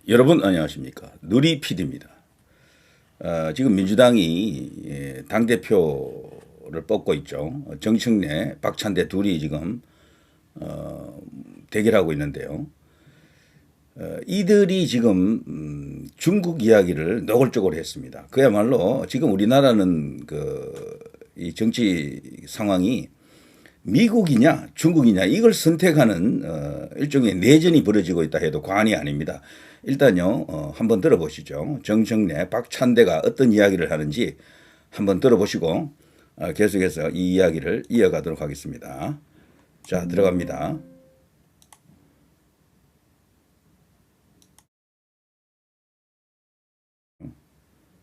여러분 안녕하십니까. 누리 PD입니다. 지금 민주당이 당대표를 뽑고 있죠. 정청래, 박찬대 둘이 지금 대결하고 있는데요. 이들이 지금 중국 이야기를 노골적으로 했습니다. 그야말로 지금 우리나라는 이 정치 상황이 미국이냐 중국이냐 이걸 선택하는 일종의 내전이 벌어지고 있다 해도 과언이 아닙니다. 일단요 한번 들어보시죠. 정청래, 박찬대가 어떤 이야기를 하는지 한번 들어보시고 계속해서 이 이야기를 이어가도록 하겠습니다. 자, 들어갑니다.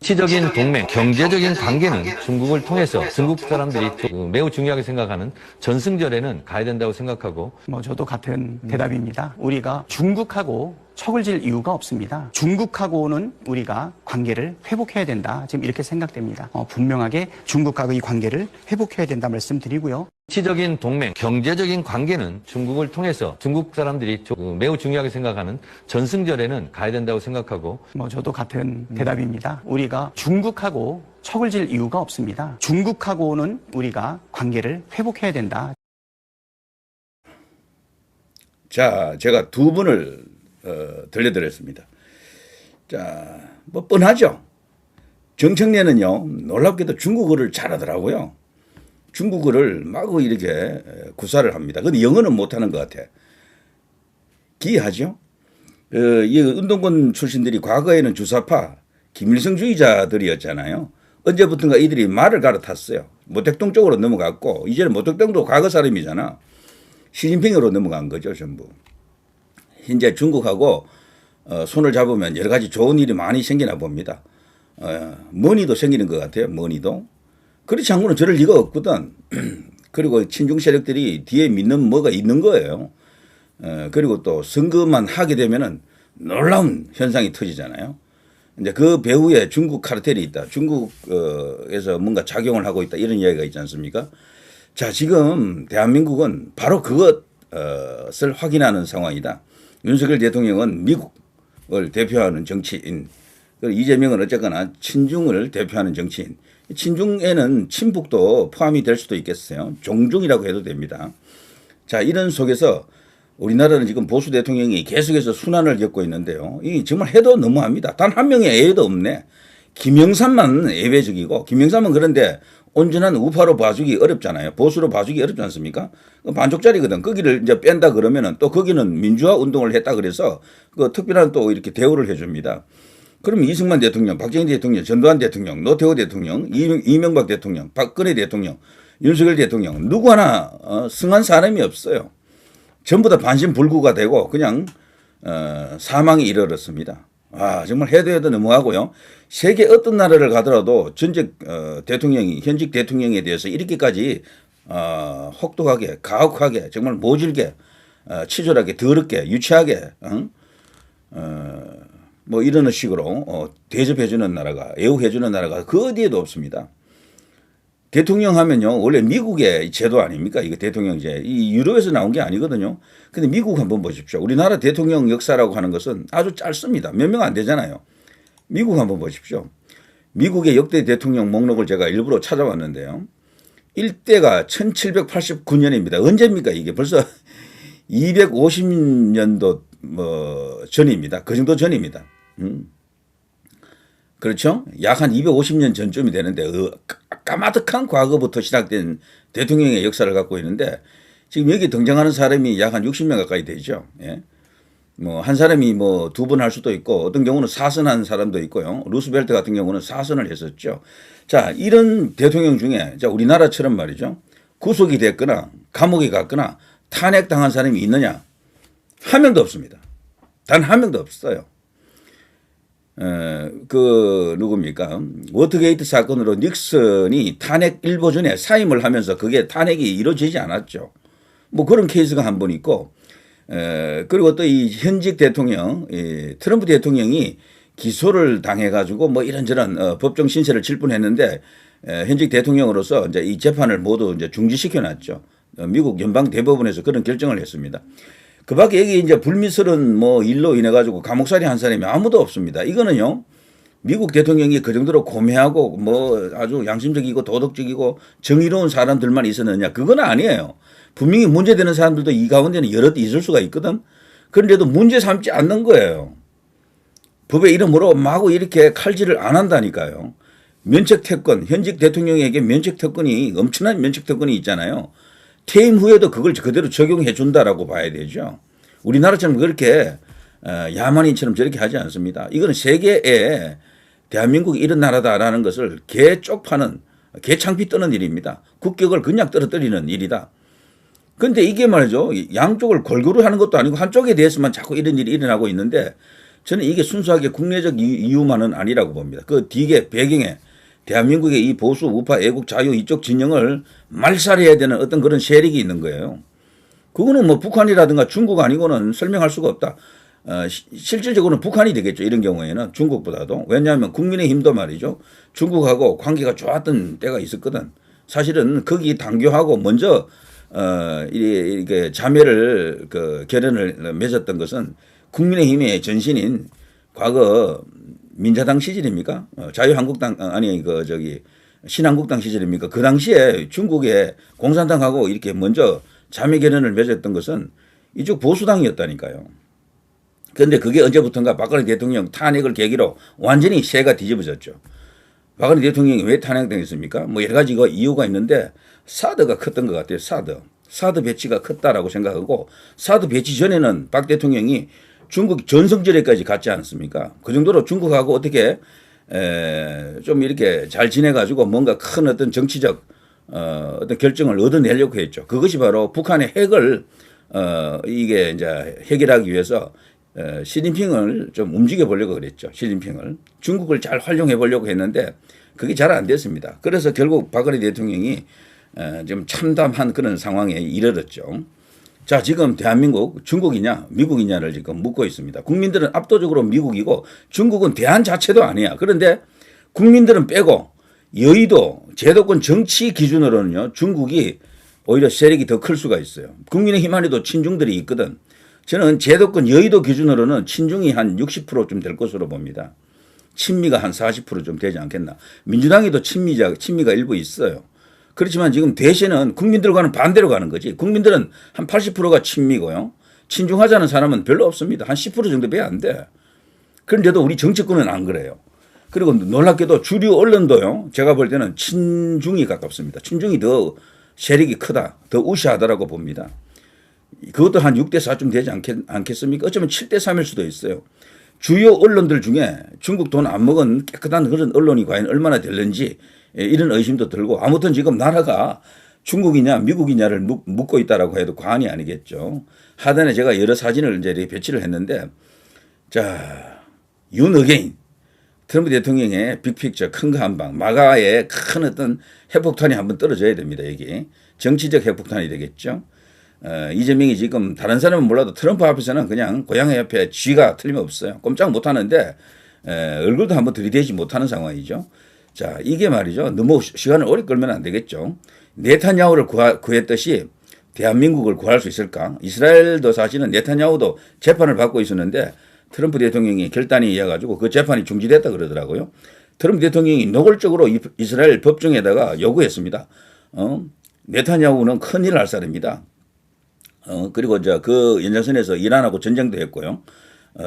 정치적인 동맹, 경제적인 관계는 중국을 통해서 중국 사람들이 매우 중요하게 생각하는 전승절에는 가야 된다고 생각하고. 저도 같은 대답입니다. 우리가 중국하고 척을 질 이유가 없습니다. 중국하고는 우리가 관계를 회복해야 된다. 지금 이렇게 생각됩니다. 분명하게 중국하고 이 관계를 회복해야 된다 말씀드리고요. 정치적인 동맹, 경제적인 관계는 중국을 통해서 중국 사람들이 매우 중요하게 생각하는 전승절에는 가야 된다고 생각하고. 저도 같은 대답입니다. 우리가 중국하고 척을 질 이유가 없습니다. 중국하고는 우리가 관계를 회복해야 된다. 자, 제가 두 분을 들려드렸습니다. 자, 뭐 뻔하죠. 정청래는요 놀랍게도 중국어를 잘하더라고요. 중국어를 마구 이렇게 구사를 합니다. 근데 영어는 못하는 것 같아. 기이하죠? 이 운동권 출신들이 과거에는 주사파, 김일성주의자들이었잖아요. 언제부턴가 이들이 말을 갈아탔어요. 모택동 쪽으로 넘어갔고, 이제는 모택동도 과거 사람이잖아. 시진핑으로 넘어간 거죠, 전부. 현재 중국하고 손을 잡으면 여러 가지 좋은 일이 많이 생기나 봅니다. 머니도 생기는 것 같아요, 머니도. 그렇지 않고는 저럴 리가 없거든. 그리고 친중 세력들이 뒤에 믿는 뭐가 있는 거예요. 그리고 또 선거만 하게 되면은 놀라운 현상이 터지잖아요. 이제 그 배후에 중국 카르텔이 있다. 중국에서 뭔가 작용을 하고 있다. 이런 이야기가 있지 않습니까? 자, 지금 대한민국은 바로 그것을 확인하는 상황이다. 윤석열 대통령은 미국을 대표하는 정치인, 이재명은 어쨌거나 친중을 대표하는 정치인. 친중에는 친북도 포함이 될 수도 있겠어요. 종중이라고 해도 됩니다. 자, 이런 속에서 우리나라는 지금 보수 대통령이 계속해서 순환을 겪고 있는데요. 이 정말 해도 너무합니다. 단 한 명의 예외도 없네. 김영삼만 예외적이고, 김영삼은 그런데 온전한 우파로 봐주기 어렵잖아요. 보수로 봐주기 어렵지 않습니까? 반쪽짜리거든. 거기를 이제 뺀다 그러면은 또 거기는 민주화 운동을 했다 그래서 그 특별한 또 이렇게 대우를 해줍니다. 그럼 이승만 대통령, 박정희 대통령, 전두환 대통령, 노태우 대통령, 이명박 대통령, 박근혜 대통령, 윤석열 대통령 누구 하나 승한 사람이 없어요. 전부 다 반신불구가 되고 그냥 사망에 이르렀습니다. 정말 해도 너무하고요. 세계 어떤 나라를 가더라도 전직 대통령이 현직 대통령에 대해서 이렇게까지 혹독하게 가혹하게 정말 모질게 치졸하게 더럽게 유치하게 뭐 이런 식으로 대접해주는 나라가 애우해주는 나라가 그 어디에도 없습니다. 대통령 하면요 원래 미국의 제도 아닙니까? 이거 대통령제 이 유럽에서 나온 게 아니거든요. 근데 미국 한번 보십시오. 우리나라 대통령 역사라고 하는 것은 아주 짧습니다. 몇 명 안 되잖아요. 미국 한번 보십시오. 미국의 역대 대통령 목록을 제가 일부러 찾아왔는데요. 1대가 1789년입니다. 언제입니까? 이게 벌써 250년도 전입니다. 그 정도 전입니다. 그렇죠? 약 한 250년 전쯤이 되는데 까마득한 과거부터 시작된 대통령의 역사를 갖고 있는데 지금 여기 등장하는 사람이 약 한 60명 가까이 되죠. 예. 한 사람이 두 번 할 수도 있고 어떤 경우는 사선한 사람도 있고요. 루스벨트 같은 경우는 사선을 했었죠. 자, 이런 대통령 중에 우리나라처럼 말이죠. 구속이 됐거나 감옥에 갔거나 탄핵당한 사람이 있느냐? 한 명도 없습니다. 단 한 명도 없어요. 누굽니까? 워터게이트 사건으로 닉슨이 탄핵 일보 전에 사임을 하면서 그게 탄핵이 이루어지지 않았죠. 그런 케이스가 한 번 있고, 그리고 또 이 현직 대통령, 트럼프 대통령이 기소를 당해가지고 이런저런 법정 신세를 칠 뻔했는데, 현직 대통령으로서 이제 이 재판을 모두 이제 중지시켜 놨죠. 미국 연방 대법원에서 그런 결정을 했습니다. 그 밖에 여기 이제 불미스러운 뭐 일로 인해 가지고 감옥살이 한 사람이 아무도 없습니다. 이거는요, 미국 대통령이 그 정도로 고매하고 뭐 아주 양심적이고 도덕적이고 정의로운 사람들만 있었느냐, 그건 아니에요. 분명히 문제되는 사람들도 이 가운데는 여럿 있을 수가 있거든. 그런데도 문제 삼지 않는 거예요. 법의 이름으로 마구 이렇게 칼질을 안 한다니까요. 면책특권, 현직 대통령에게 면책특권이, 엄청난 면책특권이 있잖아요. 퇴임 후에도 그걸 그대로 적용해 준다라고 봐야 되죠. 우리나라처럼 그렇게 야만인처럼 저렇게 하지 않습니다. 이거는 세계에 대한민국이 이런 나라다라는 것을 개 쪽파는, 개 창피 뜨는 일입니다. 국격을 그냥 떨어뜨리는 일이다. 그런데 이게 말이죠, 양쪽을 골고루 하는 것도 아니고 한쪽에 대해서만 자꾸 이런 일이 일어나고 있는데, 저는 이게 순수하게 국내적 이유만은 아니라고 봅니다. 그 뒤에 배경에 대한민국의 이 보수, 우파, 애국, 자유 이쪽 진영을 말살해야 되는 어떤 그런 세력이 있는 거예요. 그거는 뭐 북한이라든가 중국 아니고는 설명할 수가 없다. 실질적으로는 북한이 되겠죠. 이런 경우에는 중국보다도. 왜냐하면 국민의힘도 말이죠, 중국하고 관계가 좋았던 때가 있었거든. 사실은 거기 당교하고 먼저 이게 자매를 결연을 맺었던 것은 국민의힘의 전신인 과거 민자당 시절입니까? 자유한국당 아니 신한국당 시절입니까? 그 당시에 중국의 공산당하고 이렇게 먼저 자매 결연을 맺었던 것은 이쪽 보수당이었다니까요. 그런데 그게 언제부턴가 박근혜 대통령 탄핵을 계기로 완전히 새가 뒤집어졌죠. 박근혜 대통령이 왜 탄핵당했습니까? 뭐 여러 가지 이유가 있는데 사드가 컸던 것 같아요. 사드 배치가 컸다라고 생각하고, 사드 배치 전에는 박 대통령이 중국 전성절에까지 갔지 않습니까? 그 정도로 중국하고 어떻게 좀 이렇게 잘 지내가지고 뭔가 큰 어떤 정치적 어떤 결정을 얻어내려고 했죠. 그것이 바로 북한의 핵을 이게 이제 해결하기 위해서 시진핑을 좀 움직여 보려고 그랬죠. 시진핑을. 중국을 잘 활용해 보려고 했는데 그게 잘 안 됐습니다. 그래서 결국 박근혜 대통령이 좀 참담한 그런 상황에 이르렀죠. 자, 지금 대한민국 중국이냐 미국이냐를 지금 묻고 있습니다. 국민들은 압도적으로 미국이고 중국은 대한 자체도 아니야. 그런데 국민들은 빼고 여의도 제도권 정치 기준으로는요, 중국이 오히려 세력이 더 클 수가 있어요. 국민의힘 안에도 친중들이 있거든. 저는 제도권 여의도 기준으로는 친중이 한 60%좀 될 것으로 봅니다. 친미가 한 40% 좀 되지 않겠나. 민주당에도 친미가 일부 있어요. 그렇지만 지금 대세는 국민들과는 반대로 가는 거지. 국민들은 한 80%가 친미고요. 친중하자는 사람은 별로 없습니다. 한 10% 정도밖에 안 돼. 그런데도 우리 정치권은 안 그래요. 그리고 놀랍게도 주류 언론도요, 제가 볼 때는 친중이 가깝습니다. 친중이 더 세력이 크다, 더 우세하다라고 봅니다. 그것도 한 6대4쯤 되지 않겠습니까? 어쩌면 7대3일 수도 있어요. 주요 언론들 중에 중국 돈 안 먹은 깨끗한 그런 언론이 과연 얼마나 될는지 이런 의심도 들고, 아무튼 지금 나라가 중국이냐 미국이냐를 묻고 있다라고 해도 과언이 아니겠죠. 하단에 제가 여러 사진을 이제 배치를 했는데, 자, 윤 어게인 트럼프 대통령의 빅픽처 큰 거 한 방, 마가의 큰 어떤 핵폭탄이 한번 떨어져야 됩니다. 여기 정치적 핵폭탄이 되겠죠. 이재명이 지금 다른 사람은 몰라도 트럼프 앞에서는 그냥 고양이 옆에 쥐가 틀림없어요. 꼼짝 못하는데 얼굴도 한번 들이대지 못하는 상황이죠. 자, 이게 말이죠. 너무 시간을 오래 끌면 안 되겠죠. 네타냐후를 구했듯이 대한민국을 구할 수 있을까? 이스라엘도 사실은 네타냐후도 재판을 받고 있었는데 트럼프 대통령이 결단이 이어가지고 그 재판이 중지됐다 그러더라고요. 트럼프 대통령이 노골적으로 이스라엘 법정에다가 요구했습니다. 네타냐후는 큰일 날 사람입니다. 그리고 그 연장선에서 이란하고 전쟁도 했고요.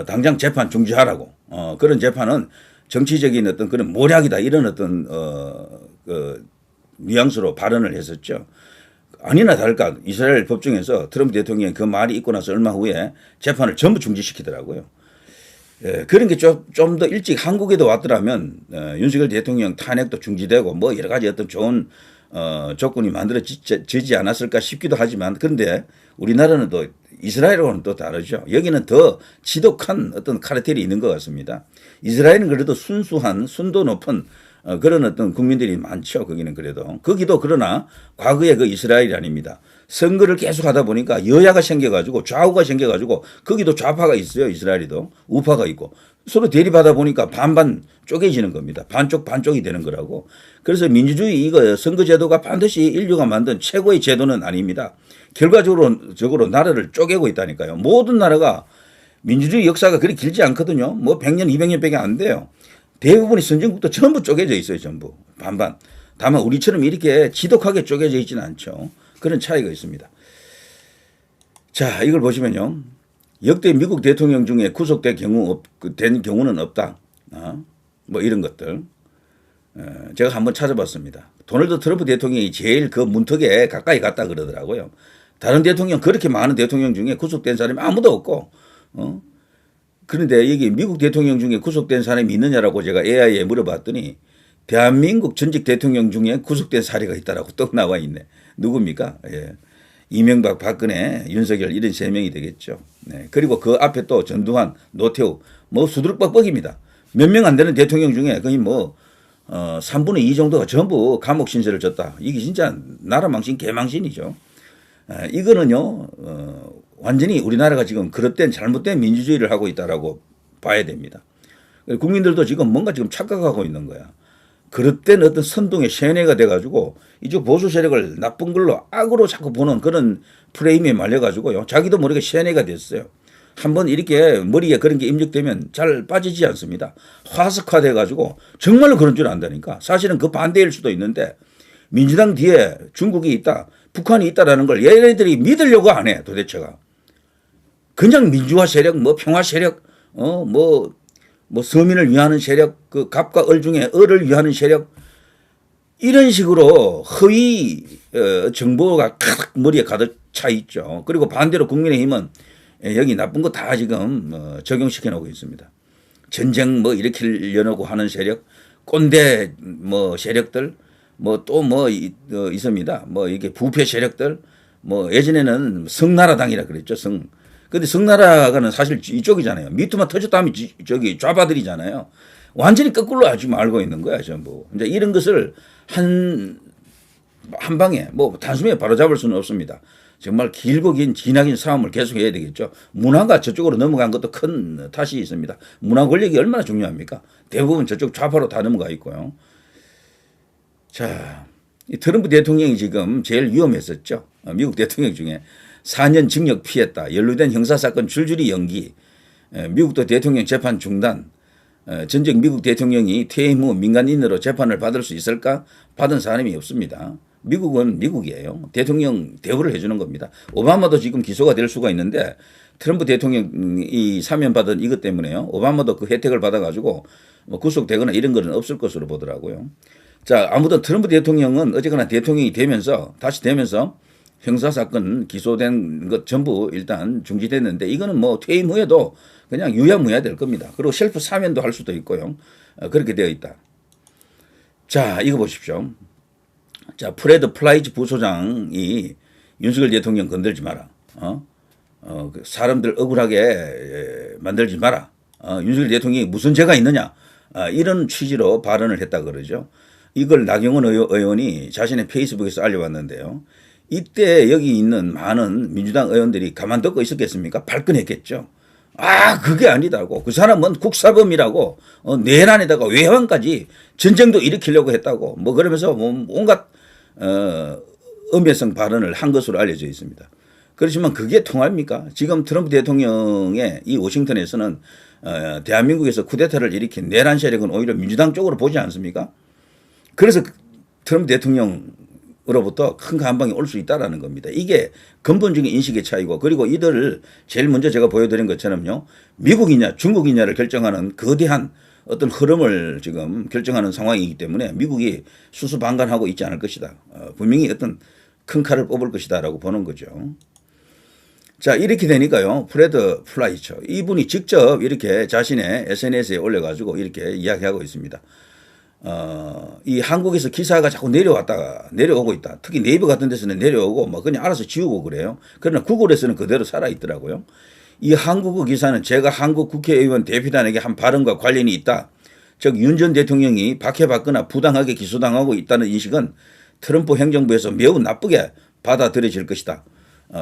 당장 재판 중지하라고. 그런 재판은 정치적인 어떤 그런 모략이다, 이런 어떤 뉘앙스로 발언을 했었죠. 아니나 다를까 이스라엘 법정에서 트럼프 대통령이 그 말이 있고 나서 얼마 후에 재판을 전부 중지시키더라고요. 그런 게 좀 더 일찍 한국에도 왔더라면 윤석열 대통령 탄핵도 중지되고 뭐 여러 가지 어떤 좋은 조건이 만들어지지 않았을까 싶기도 하지만, 그런데 우리나라는 또 이스라엘하고는 또 다르죠. 여기는 더 지독한 어떤 카르텔이 있는 것 같습니다. 이스라엘은 그래도 순수한 순도 높은 그런 어떤 국민들이 많죠. 거기는 그래도. 거기도 그러나 과거의 그 이스라엘이 아닙니다. 선거를 계속 하다 보니까 여야가 생겨가지고 좌우가 생겨가지고 거기도 좌파가 있어요. 이스라엘이도 우파가 있고 서로 대립하다 보니까 반반 쪼개지는 겁니다. 반쪽 반쪽이 되는 거라고. 그래서 민주주의 이거 선거제도가 반드시 인류가 만든 최고의 제도는 아닙니다. 결과적으로 나라를 쪼개고 있다니까요. 모든 나라가 민주주의 역사가 그리 길지 않거든요. 뭐 100년, 200년밖에 안 돼요. 대부분의 선진국도 전부 쪼개져 있어요. 전부. 반반. 다만 우리처럼 이렇게 지독하게 쪼개져 있지는 않죠. 그런 차이가 있습니다. 자, 이걸 보시면요. 역대 미국 대통령 중에 구속된 경우는 없다. 뭐 이런 것들. 제가 한번 찾아봤습니다. 도널드 트럼프 대통령이 제일 그 문턱에 가까이 갔다 그러더라고요. 다른 대통령, 그렇게 많은 대통령 중에 구속된 사람이 아무도 없고, 그런데 여기 미국 대통령 중에 구속된 사람이 있느냐라고 제가 AI에 물어봤더니 대한민국 전직 대통령 중에 구속된 사례가 있다라고 또 나와 있네. 누굽니까? 예. 이명박, 박근혜, 윤석열 이런 세 명이 되겠죠. 네. 그리고 그 앞에 또 전두환, 노태우 뭐 수두룩박박입니다. 몇 명 안 되는 대통령 중에 거의 뭐 3분의 2 정도가 전부 감옥 신세를 졌다. 이게 진짜 나라 망신 개망신이죠. 이거는요 완전히 우리나라가 지금 그릇된 잘못된 민주주의를 하고 있다라고 봐야 됩니다. 국민들도 지금 뭔가 지금 착각하고 있는 거야. 그릇된 어떤 선동의 세뇌가 돼가지고 이쪽 보수 세력을 나쁜 걸로 악으로 자꾸 보는 그런 프레임에 말려가지고요. 자기도 모르게 세뇌가 됐어요. 한번 이렇게 머리에 그런 게 입력되면 잘 빠지지 않습니다. 화석화돼가지고 정말로 그런 줄 안다니까. 사실은 그 반대일 수도 있는데 민주당 뒤에 중국이 있다, 북한이 있다라는 걸 얘네들이 믿으려고 안 해 도대체가. 그냥 민주화 세력, 뭐 평화 세력, 뭐 서민을 위하는 세력, 그 갑과 을 중에 을을 위하는 세력, 이런 식으로 허위 정보가 가득 머리에 가득 차 있죠. 그리고 반대로 국민의힘은 여기 나쁜 거 다 지금 적용시켜 놓고 있습니다. 전쟁 뭐 일으키려고 하는 세력, 꼰대 뭐 세력들, 뭐 또 뭐 있습니다. 뭐 이게 부패 세력들, 뭐 예전에는 성나라당이라 그랬죠. 근데 성나라가는 사실 이쪽이잖아요. 미투만 터졌다 하면 저기 좌파들이잖아요. 완전히 거꾸로 아주 알고 있는 거야, 전부. 이제 이런 것을 한 방에 뭐 단숨에 바로잡을 수는 없습니다. 정말 길고 긴 기나긴 싸움을 계속해야 되겠죠. 문화가 저쪽으로 넘어간 것도 큰 탓이 있습니다. 문화 권력이 얼마나 중요합니까? 대부분 저쪽 좌파로 다 넘어가 있고요. 자, 이 트럼프 대통령이 지금 제일 위험했었죠. 미국 대통령 중에 4년 징역 피했다. 연루된 형사사건 줄줄이 연기. 미국도 대통령 재판 중단. 전직 미국 대통령이 퇴임 후 민간인으로 재판을 받을 수 있을까? 받은 사람이 없습니다. 미국은 미국이에요. 대통령 대우를 해주는 겁니다. 오바마도 지금 기소가 될 수가 있는데 트럼프 대통령이 사면받은 이것 때문에요. 오바마도 그 혜택을 받아가지고 뭐 구속되거나 이런 거는 없을 것으로 보더라고요. 자, 아무튼 트럼프 대통령은 어쨌거나 대통령이 다시 되면서 형사사건 기소된 것 전부 일단 중지됐는데 이거는 뭐 퇴임 후에도 그냥 유야무야 될 겁니다. 그리고 셀프 사면도 할 수도 있고요. 그렇게 되어 있다. 자, 이거 보십시오. 자, 프레드 플라이즈 부소장이 윤석열 대통령 건들지 마라. 사람들 억울하게 만들지 마라. 윤석열 대통령이 무슨 죄가 있느냐. 이런 취지로 발언을 했다 그러죠. 이걸 나경원 의원이 자신의 페이스북에서 알려왔는데요. 이때 여기 있는 많은 민주당 의원들이 가만 듣고 있었겠습니까? 발끈했겠죠. 그게 아니다고. 그 사람은 국사범이라고 내란에다가 외환까지 전쟁도 일으키려고 했다고. 뭐 그러면서 뭐 온갖 엄연성 발언을 한 것으로 알려져 있습니다. 그렇지만 그게 통합니까? 지금 트럼프 대통령의 이 워싱턴에서는 대한민국에서 쿠데타를 일으킨 내란 세력은 오히려 민주당 쪽으로 보지 않습니까? 그래서 트럼프 대통령으로부터 큰 한방이 올 수 있다라는 겁니다. 이게 근본적인 인식의 차이고, 그리고 이들을 제일 먼저 제가 보여드린 것처럼요, 미국이냐 중국이냐를 결정하는 거대한 어떤 흐름을 지금 결정하는 상황이기 때문에 미국이 수수방관하고 있지 않을 것이다. 분명히 어떤 큰 칼을 뽑을 것이다라고 보는 거죠. 자, 이렇게 되니까요, 프레드 플라이처 이분이 직접 이렇게 자신의 SNS에 올려가지고 이렇게 이야기하고 있습니다. 이 한국에서 기사가 자꾸 내려오고 있다. 특히 네이버 같은 데서는 내려오고 뭐 그냥 알아서 지우고 그래요. 그러나 구글에서는 그대로 살아 있더라고요. 이 한국어 기사는 제가 한국 국회의원 대표단에게 한 발언과 관련이 있다. 즉 윤 전 대통령이 박해받거나 부당하게 기소당하고 있다는 인식은 트럼프 행정부에서 매우 나쁘게 받아들여질 것이다.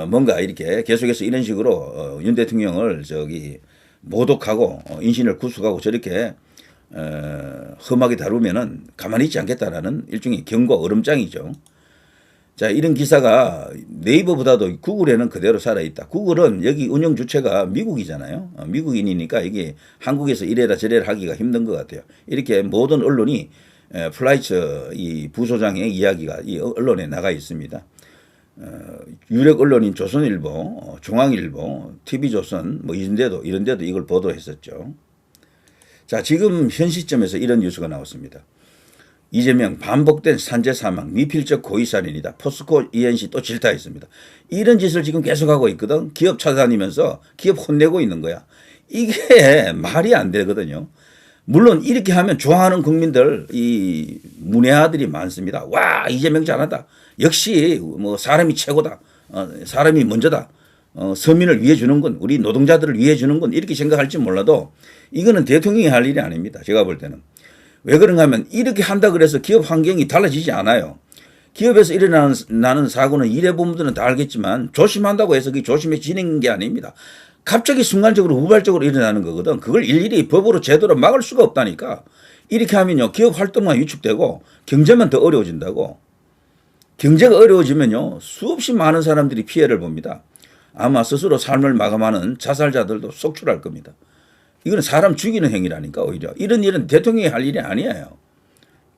뭔가 이렇게 계속해서 이런 식으로 윤 대통령을 모독하고 인신을 구속하고 저렇게 험하게 다루면은 가만히 있지 않겠다라는 일종의 경고, 얼음장이죠. 자, 이런 기사가 네이버보다도 구글에는 그대로 살아있다. 구글은 여기 운영 주체가 미국이잖아요. 미국인이니까 이게 한국에서 이래라 저래라 하기가 힘든 것 같아요. 이렇게 모든 언론이 플라이처 이 부소장의 이야기가 이 언론에 나가 있습니다. 유력 언론인 조선일보, 중앙일보, TV조선 뭐 이런 데도 이걸 보도했었죠. 자, 지금 현 시점에서 이런 뉴스가 나왔습니다. 이재명 반복된 산재 사망, 미필적 고의살인이다. 포스코 ENC 또 질타했습니다. 이런 짓을 지금 계속하고 있거든. 기업 찾아다니면서 기업 혼내고 있는 거야. 이게 말이 안 되거든요. 물론 이렇게 하면 좋아하는 국민들, 이 문외아들이 많습니다. 와, 이재명 잘한다. 역시 뭐 사람이 최고다. 사람이 먼저다. 서민을 위해 주는군. 우리 노동자들을 위해 주는군. 이렇게 생각할지 몰라도 이거는 대통령이 할 일이 아닙니다. 제가 볼 때는. 왜 그런가 하면 이렇게 한다 그래서 기업 환경이 달라지지 않아요. 기업에서 일어나는 사고는 일해보면들은 다 알겠지만 조심한다고 해서 그게 조심해지는 게 아닙니다. 갑자기 순간적으로 우발적으로 일어나는 거거든. 그걸 일일이 법으로 제도로 막을 수가 없다니까. 이렇게 하면요, 기업 활동만 위축되고 경제만 더 어려워진다고. 경제가 어려워지면요, 수없이 많은 사람들이 피해를 봅니다. 아마 스스로 삶을 마감하는 자살자들도 속출할 겁니다. 이거는 사람 죽이는 행위라니까. 오히려 이런 일은 대통령이 할 일이 아니에요.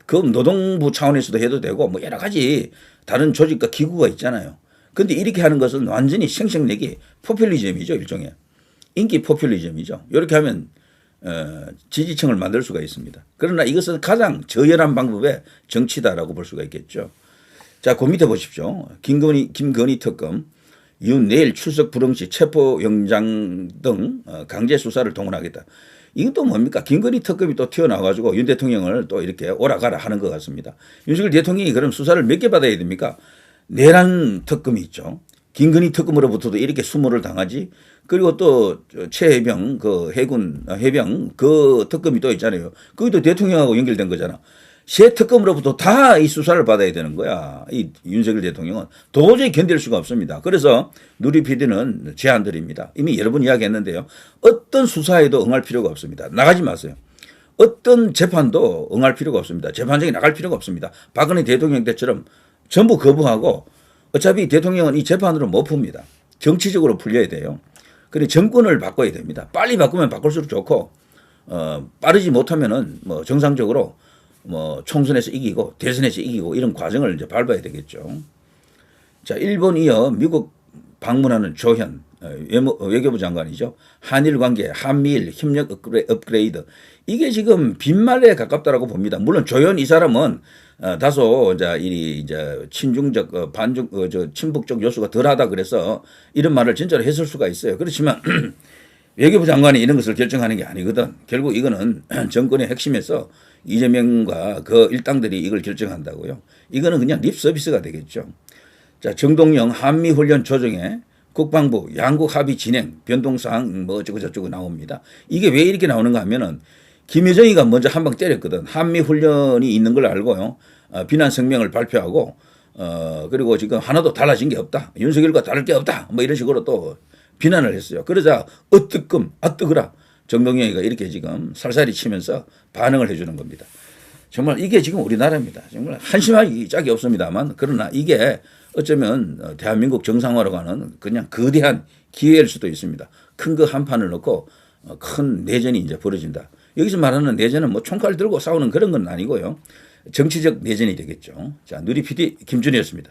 그 노동부 차원에서도 해도 되고 뭐 여러 가지 다른 조직과 기구가 있잖아요. 그런데 이렇게 하는 것은 완전히 생색내기 포퓰리즘이죠. 일종의 인기 포퓰리즘이죠. 이렇게 하면 지지층을 만들 수가 있습니다. 그러나 이것은 가장 저열한 방법의 정치다라고 볼 수가 있겠죠. 자, 그 밑에 보십시오. 김건희 특검 윤 내일 출석 불응 시 체포영장 등 강제 수사를 동원하겠다. 이건 또 뭡니까? 김건희 특검이 또 튀어나와가지고 윤 대통령을 또 이렇게 오라가라 하는 것 같습니다. 윤석열 대통령이 그럼 수사를 몇 개 받아야 됩니까? 내란 특검이 있죠. 김건희 특검으로부터도 이렇게 수모를 당하지. 그리고 또 최해병 그 해병 그 특검이 또 있잖아요. 그것도 대통령하고 연결된 거잖아. 새 특검으로부터 다 이 수사를 받아야 되는 거야. 이 윤석열 대통령은 도저히 견딜 수가 없습니다. 그래서 누리 PD는 제안드립니다. 이미 여러 번 이야기했는데요. 어떤 수사에도 응할 필요가 없습니다. 나가지 마세요. 어떤 재판도 응할 필요가 없습니다. 재판장이 나갈 필요가 없습니다. 박근혜 대통령 때처럼 전부 거부하고 어차피 대통령은 이 재판으로 못 풉니다. 정치적으로 풀려야 돼요. 그래 정권을 바꿔야 됩니다. 빨리 바꾸면 바꿀수록 좋고 빠르지 못하면은 뭐 정상적으로 뭐 총선에서 이기고 대선에서 이기고 이런 과정을 이제 밟아야 되겠죠. 자, 일본 이어 미국 방문하는 조현 외교부 장관이죠. 한일 관계, 한미일 협력 업그레이드. 이게 지금 빈말에 가깝다라고 봅니다. 물론 조현 이 사람은 다소 이제 친중적 친북적 요소가 덜하다 그래서 이런 말을 진짜로 했을 수가 있어요. 그렇지만 외교부 장관이 이런 것을 결정하는 게 아니거든. 결국 이거는 정권의 핵심에서 이재명과 그 일당들이 이걸 결정한다고요. 이거는 그냥 립 서비스가 되겠죠. 자, 정동영 한미훈련 조정에 국방부 양국 합의 진행 변동사항 뭐 어쩌고저쩌고 나옵니다. 이게 왜 이렇게 나오는가 하면은 김여정이가 먼저 한 방 때렸거든. 한미훈련이 있는 걸 알고요. 비난 성명을 발표하고 그리고 지금 하나도 달라진 게 없다. 윤석열과 다를 게 없다. 뭐 이런 식으로 또 비난을 했어요. 그러자 뜨끔 뜨거라. 정동영이가 이렇게 지금 살살이 치면서 반응을 해주는 겁니다. 정말 이게 지금 우리나라입니다. 정말 한심하기 짝이 없습니다만 그러나 이게 어쩌면 대한민국 정상화로 가는 그냥 거대한 기회일 수도 있습니다. 큰 거 한 판을 넣고 큰 내전이 이제 벌어진다. 여기서 말하는 내전은 뭐 총칼 들고 싸우는 그런 건 아니고요. 정치적 내전이 되겠죠. 자, 누리 PD 김준희였습니다.